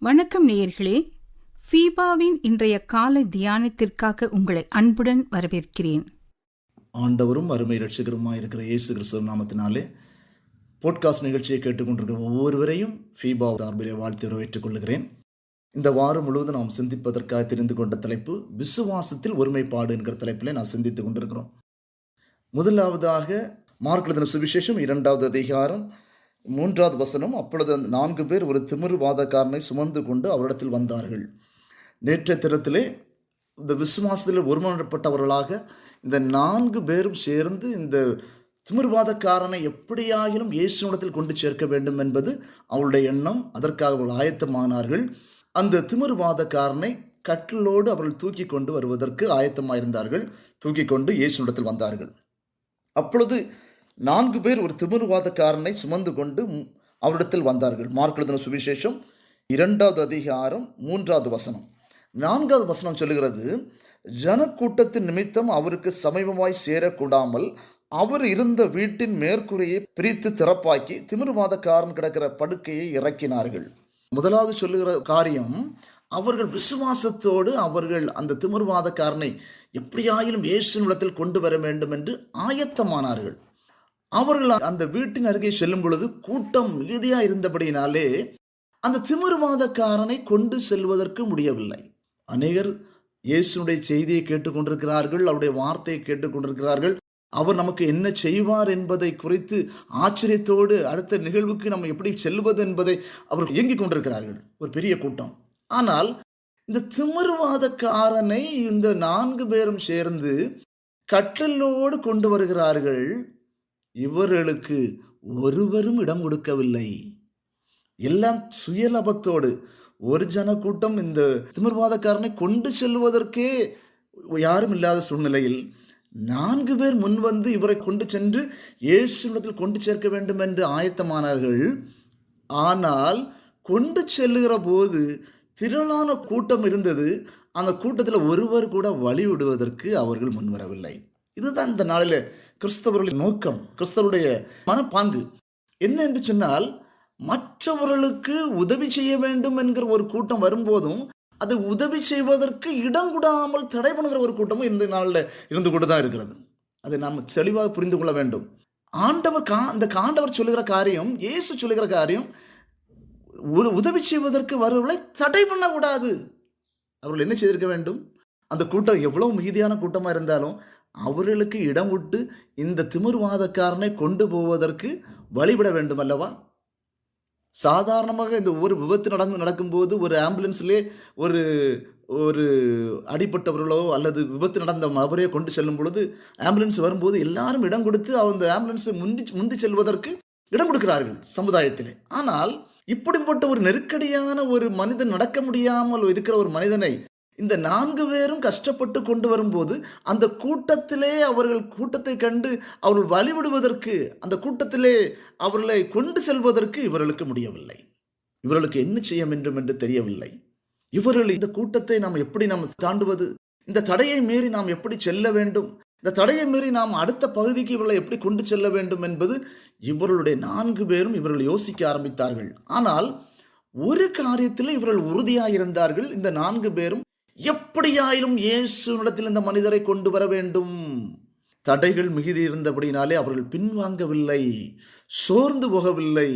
வணக்கம் நேயர்களே, ஃபீபாவின் இன்றைய காலை தியானத்திற்காக உங்களை அன்புடன் வரவேற்கிறேன். ஆண்டவரும் அருமை இரட்சகருமாய் இருக்கிற இயேசு கிறிஸ்துவ நாமத்தினாலே போட்காஸ்ட் நிகழ்ச்சியை கேட்டுக்கொண்டிருக்கிற ஒவ்வொருவரையும் ஃபீபா சார்பிலே வாழ்த்து வரவேற்றுக் கொள்கிறேன். இந்த வாரம் முழுவதும் நாம் சிந்திப்பதற்காக தெரிந்து கொண்ட தலைப்பு விசுவாசத்தில் ஒருமைப்பாடு என்கிற தலைப்பிலே நாம் சிந்தித்துக் கொண்டிருக்கிறோம். முதலாவதாக மார்க் எழுதின சுவிசேஷம் 2வது அதிகாரம் 3வது வசனம். அப்பொழுது 4 பேர் ஒரு திமிர்வாதக்காரனை சுமந்து கொண்டு அவரிடத்தில் வந்தார்கள். நேற்றைய தினத்திலே இந்த விசுவாசத்தில் ஒருமனப்பட்டவர்களாக இந்த 4 பேரும் சேர்ந்து இந்த திமிர்வாதக்காரனை எப்படியாயிலும் இயேசுவிடத்தில் கொண்டு சேர்க்க வேண்டும் என்பது அவளுடைய எண்ணம். அதற்காக அவர்கள் ஆயத்தமானார்கள். அந்த திமிர்வாதக்காரனை கட்டிலோடு அவர்கள் தூக்கி கொண்டு வருவதற்கு ஆயத்தமாயிருந்தார்கள். தூக்கி கொண்டு இயேசுவிடத்தில் வந்தார்கள். அப்பொழுது 4 பேர் ஒரு திமிர்வாதக்காரனை சுமந்து கொண்டு அவரிடத்தில் வந்தார்கள். மார்க் எழுதின சுவிசேஷம் 2வது அதிகாரம் 3வது வசனம். 4வது வசனம் சொல்லுகிறது, ஜனக்கூட்டத்தின் நிமித்தம் அவருக்கு சமீபமாய் சேரக்கூடாமல் அவர் இருந்த வீட்டின் மேற்கூரையை பிரித்து திறப்பாக்கி திமிர்வாதக்காரன் கிடக்கிற படுக்கையை இறக்கினார்கள். முதலாவது சொல்லுகிற காரியம், அவர்கள் விசுவாசத்தோடு அவர்கள் அந்த திமிர்வாதக்காரனை எப்படியாயிலும் இயேசுவினிடத்தில் கொண்டு வர வேண்டும் என்று ஆயத்தமானார்கள். அவர்கள் அந்த வீட்டின் அருகே செல்லும் பொழுது கூட்டம் மிகுதியா இருந்தபடியினாலே அந்த திமிர்வாதக்காரனை கொண்டு செல்வதற்கு முடியவில்லை. அநேகர் இயேசுனுடைய செய்தியை கேட்டுக்கொண்டிருக்கிறார்கள், அவருடைய வார்த்தையை கேட்டுக்கொண்டிருக்கிறார்கள். அவர் நமக்கு என்ன செய்வார் என்பதை குறித்து ஆச்சரியத்தோடு அடுத்த நிகழ்வுக்கு நம்ம எப்படி செல்வது என்பதை அவர்கள் இயங்கிக் கொண்டிருக்கிறார்கள், ஒரு பெரிய கூட்டம். ஆனால் இந்த திமிர்வாதக்காரனை இந்த 4 பேரும் சேர்ந்து கட்டிலோடு கொண்டு வருகிறார்கள். இவர்களுக்கு ஒருவரும் இடம் கொடுக்கவில்லை. எல்லாம் சுயலபத்தோடு ஒரு ஜனக்கூட்டம் இந்த திமிர்வாதக்காரனை கொண்டு செல்வதற்கே யாரும் இல்லாத சூழ்நிலையில் 4 பேர் முன்வந்து இவரை கொண்டு சென்று இயேசுவிடத்தில் கொண்டு சேர்க்க வேண்டும் என்று ஆயத்தமானார்கள். ஆனால் கொண்டு செல்லுகிற போது திரளான கூட்டம் இருந்தது. அந்த கூட்டத்தில் ஒருவர் கூட வழி விடுவதற்கு அவர்கள் முன்வரவில்லை. இதுதான் இந்த நாளில் கிறிஸ்தவர்களின் நோக்கம், கிறிஸ்தவருடைய மனப்பாங்கு என்ன என்று சொன்னால், மற்றவர்களுக்கு உதவி செய்ய வேண்டும் என்கிற ஒரு கூட்டம் வரும்போதும் அதை உதவி செய்வதற்கு இடம் கொடாமல் தடை பண்ணுகிற ஒரு கூட்டமும் இந்த நாளில் இருந்து கொண்டு தான் இருக்கிறது. அதை நாம் தெளிவாக புரிந்து கொள்ள வேண்டும். ஆண்டவர் சொல்லுகிற காரியம், இயேசு சொல்லுகிற காரியம், உதவி செய்வதற்கு வருவர்களை தடை பண்ணக்கூடாது. அவர்கள் என்ன செய்திருக்க வேண்டும்? அந்த கூட்டம் எவ்வளவு மிகுதியான கூட்டமாக இருந்தாலும் அவர்களுக்கு இடம் விட்டு இந்த திமிர்வாதக்காரனை கொண்டு போவதற்கு வழிவிட வேண்டும் அல்லவா? சாதாரணமாக இந்த ஒரு விபத்து நடக்கும்போது ஒரு ஆம்புலன்ஸ்லே ஒரு ஒரு அடிப்பட்டவர்களோ அல்லது விபத்து நடந்த நபரையோ கொண்டு செல்லும் பொழுது ஆம்புலன்ஸ் வரும்போது எல்லாரும் இடம் கொடுத்து அந்த ஆம்புலன்ஸை முந்தி செல்வதற்கு இடம் கொடுக்கிறார்கள் சமுதாயத்திலே. ஆனால் இப்படிப்பட்ட ஒரு நெருக்கடியான ஒரு மனிதன், நடக்க முடியாமல் இருக்கிற ஒரு மனிதனை இந்த 4 பேரும் கஷ்டப்பட்டு கொண்டு வரும்போது அந்த கூட்டத்திலே அவர்கள் கூட்டத்தை கண்டு அவர்கள் வழிவிடுவதற்கு, அந்த கூட்டத்திலே அவர்களை கொண்டு செல்வதற்கு இவர்களுக்கு முடியவில்லை. இவர்களுக்கு என்ன செய்ய வேண்டும் என்று தெரியவில்லை. இவர்கள் இந்த கூட்டத்தை நாம் எப்படி தாண்டுவது, இந்த தடையை மீறி நாம் எப்படி செல்ல வேண்டும், இந்த தடையை மீறி நாம் அடுத்த பகுதிக்கு இவர்களை எப்படி கொண்டு செல்ல வேண்டும் என்பது இவர்களுடைய 4 பேரும் இவர்கள் யோசிக்க ஆரம்பித்தார்கள். ஆனால் ஒரு காரியத்தில் இவர்கள் உறுதியாக இருந்தார்கள். இந்த 4 பேரும் எப்படியாயிலும் இயேசுவிடத்தில் இந்த மனிதரை கொண்டு வர வேண்டும். தடைகள் மிகுதி இருந்தபடினாலே அவர்கள் பின்வாங்கவில்லை, சோர்ந்து போகவில்லை.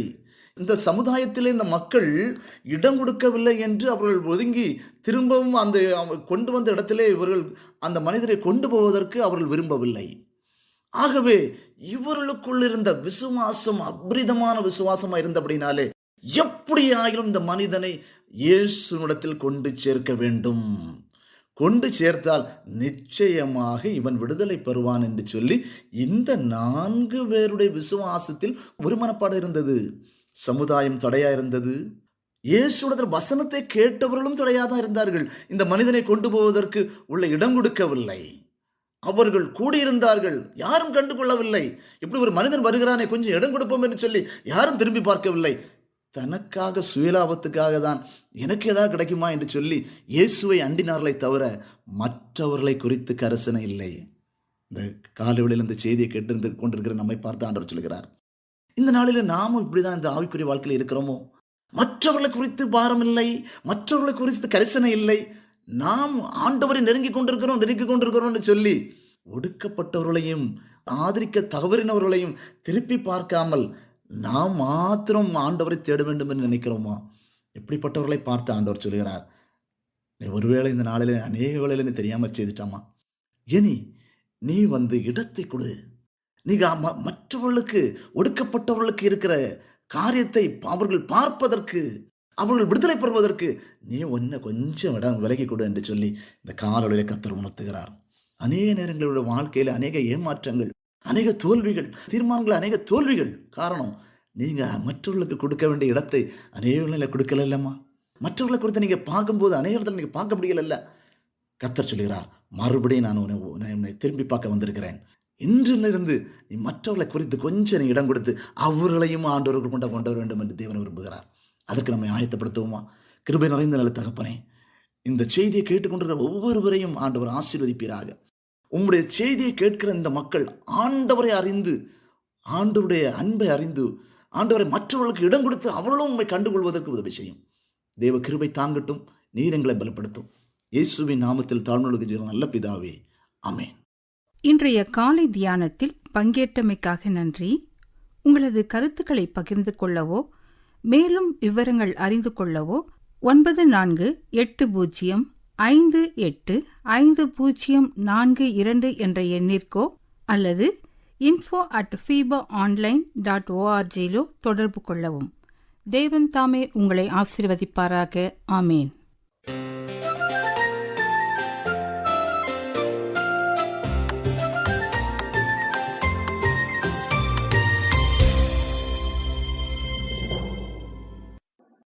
இந்த சமுதாயத்திலே இந்த மக்கள் இடம் கொடுக்கவில்லை என்று அவர்கள் ஒதுங்கி திரும்பவும் அந்த கொண்டு வந்த இடத்திலே இவர்கள் அந்த மனிதரை கொண்டு போவதற்கு அவர்கள் விரும்பவில்லை. ஆகவே இவர்களுக்குள் இருந்த விசுவாசம் அபரிதமான விசுவாசமாக இருந்தபடினாலே எப்படியாயிலும் இந்த மனிதனை இயேசுவிடத்தில் கொண்டு சேர்க்க வேண்டும். கொண்டு சேர்த்தால் நிச்சயமாக இவன் விடுதலை பெறுவான் என்று சொல்லி இந்த 4 பேருடைய விசுவாசத்தில் ஒரு மனப்பாடு இருந்தது. சமுதாயம் தடையா இருந்தது. இயேசுவிடத்தில் வசனத்தை கேட்டவர்களும் தடையாதான் இருந்தார்கள். இந்த மனிதனை கொண்டு போவதற்கு உள்ள இடம் கொடுக்கவில்லை. அவர்கள் கூடியிருந்தார்கள், யாரும் கண்டுகொள்ளவில்லை. இப்படி ஒரு மனிதன் வருகிறானே, கொஞ்சம் இடம் கொடுப்போம் என்று சொல்லி யாரும் திரும்பி பார்க்கவில்லை. தனக்காக, சுயலாபத்துக்காக தான், எனக்கு ஏதாவது கிடைக்குமா என்று சொல்லி இயேசுவை அண்டினார்களை தவிர மற்றவர்களை குறித்து கரிசனை இல்லை. இந்த காலைவெளியில் இந்த செய்தியை கேட்டு கொண்டிருக்கிற நம்மை பார்த்து ஆண்டவர் சொல்கிறார், இந்த நாளில் நாமும் இப்படிதான் இந்த ஆவிக்குரிய வாழ்க்கையில் இருக்கிறோமோ? மற்றவர்களை குறித்து பாரம் இல்லை, மற்றவர்களை குறித்து கரிசனை இல்லை. நாம் ஆண்டவரை நெருங்கிக் கொண்டிருக்கிறோம் சொல்லி ஒடுக்கப்பட்டவர்களையும் ஆதரிக்க தவறினவர்களையும் திருப்பி பார்க்காமல் நாம் மாத்திரம் ஆண்டவரை தேட வேண்டும் என்று நினைக்கிறோமா? எப்படிப்பட்டவர்களை பார்த்து ஆண்டவர் சொல்கிறார், ஒருவேளை இந்த நாளில் அநேக வேளையில நீ தெரியாமல் செய்துட்டாமா, இனி நீ இடத்தை கொடு. நீ மற்றவர்களுக்கு, ஒடுக்கப்பட்டவர்களுக்கு இருக்கிற காரியத்தை அவர்கள் பார்ப்பதற்கு, அவர்கள் விடுதலை பெறுவதற்கு நீ கொஞ்சம் இடம் விலகி கொடு என்று சொல்லி இந்த காலையிலே கர்த்தர் உணர்த்துகிறார். அநேக நேரங்களுடைய வாழ்க்கையில் அநேக ஏமாற்றங்கள், அநேக தோல்விகள், தீர்மானங்கள், அநேக தோல்விகள். காரணம், நீங்க மற்றவர்களுக்கு கொடுக்க வேண்டிய இடத்தை அநேக வேளையில கொடுக்கல இல்லம்மா. மற்றவர்களை குறித்து நீங்க பார்க்கும்போது அநேக இடத்துல நீங்க பார்க்க முடியல. கர்த்தர் சொல்கிறார், மறுபடியும் நான் உன்னை திரும்பி பார்க்க வந்திருக்கிறேன். இன்றிலிருந்து நீ மற்றவர்களை குறித்து கொஞ்சம் நீ இடம் கொடுத்து அவர்களையும் ஆண்டவர்கள் கொண்டு வர வேண்டும் என்று தேவன் விரும்புகிறார். அதற்கு நம்மை ஆயத்தப்படுத்துவோமா? கிருபை நிறைந்த நல்ல தகப்பனே, இந்த செய்தியை கேட்டுக்கொண்டிருக்கிற ஒவ்வொருவரையும் ஆண்டவர் ஆசீர்வதிப்பீராக. உம்முடைய செய்தியை கேட்கிற இந்த மக்கள் ஆண்டவரை அறிந்து, ஆண்டவருடைய அன்பை அறிந்து, ஆண்டவரை மற்றவர்களுக்கு இடம் கொடுத்து அவர்களும் உண்மை கண்டுகொள்வதற்கு உதவி செய்யும். தேவ கிருபை தாங்கட்டும். நீர் எங்களை பலப்படுத்தும். இயேசுவின் நாமத்தில் தாழ்மையுள்ள ஜீவன் நல்ல பிதாவே, ஆமென். இன்றைய காலை தியானத்தில் பங்கேற்றமைக்காக நன்றி. உங்களது கருத்துக்களை பகிர்ந்து கொள்ளவோ மேலும் விவரங்கள் அறிந்து கொள்ளவோ 9458585042 என்ற எண்ணிற்கோ அல்லது info@fibaonline.org தொடர்பு கொள்ளவும். தேவன் தாமே உங்களை ஆசீர்வதிப்பாராக. ஆமேன்.